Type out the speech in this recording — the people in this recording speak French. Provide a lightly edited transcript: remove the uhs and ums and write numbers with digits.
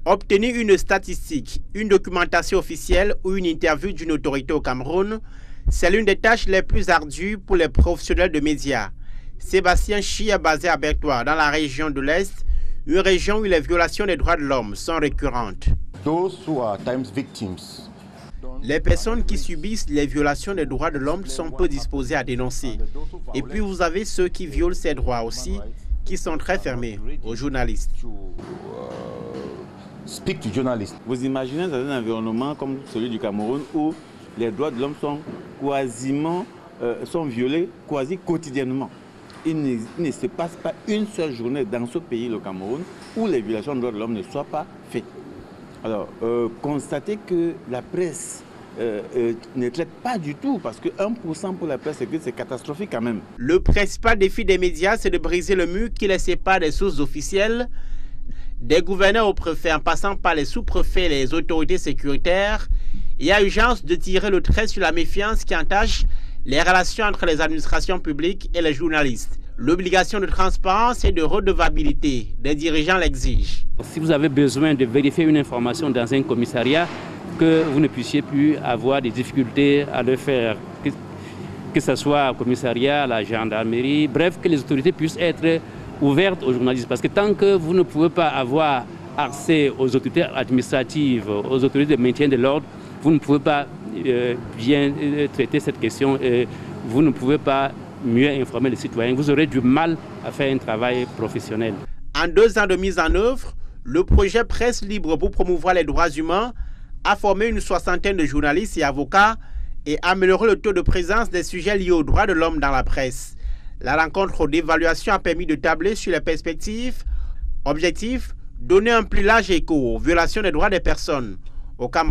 Obtenir une statistique, une documentation officielle ou une interview d'une autorité au Cameroun, c'est l'une des tâches les plus ardues pour les professionnels de médias. Sébastien Chi est basé à Bertois, dans la région de l'Est, une région où les violations des droits de l'homme sont récurrentes. Les personnes qui subissent les violations des droits de l'homme sont peu disposées à dénoncer. Et puis vous avez ceux qui violent ces droits aussi, qui sont très fermés aux journalistes. Vous imaginez dans un environnement comme celui du Cameroun où les droits de l'homme sont sont violés quasi quotidiennement. Il ne se passe pas une seule journée dans ce pays, le Cameroun, où les violations des droits de l'homme ne soient pas faites. Alors, constatez que la presse ne traite pas du tout, parce que 1% pour la presse, c'est catastrophique quand même. Le principal défi des médias, c'est de briser le mur qui les sépare des sources officielles, des gouverneurs aux préfets en passant par les sous-préfets et les autorités sécuritaires. Il y a urgence de tirer le trait sur la méfiance qui entache les relations entre les administrations publiques et les journalistes. L'obligation de transparence et de redevabilité des dirigeants l'exige. Si vous avez besoin de vérifier une information dans un commissariat, que vous ne puissiez plus avoir des difficultés à le faire, que ce soit au commissariat, à la gendarmerie, bref, que les autorités puissent être ouvertes aux journalistes. Parce que tant que vous ne pouvez pas avoir accès aux autorités administratives, aux autorités de maintien de l'ordre, vous ne pouvez pas bien traiter cette question et vous ne pouvez pas mieux informer les citoyens. Vous aurez du mal à faire un travail professionnel. En 2 ans de mise en œuvre, le projet Presse Libre pour promouvoir les droits humains a formé une 60aine de journalistes et avocats et amélioré le taux de présence des sujets liés aux droits de l'homme dans la presse. La rencontre d'évaluation a permis de tabler sur les perspectives. Objectif, donner un plus large écho aux violations des droits des personnes au Cameroun.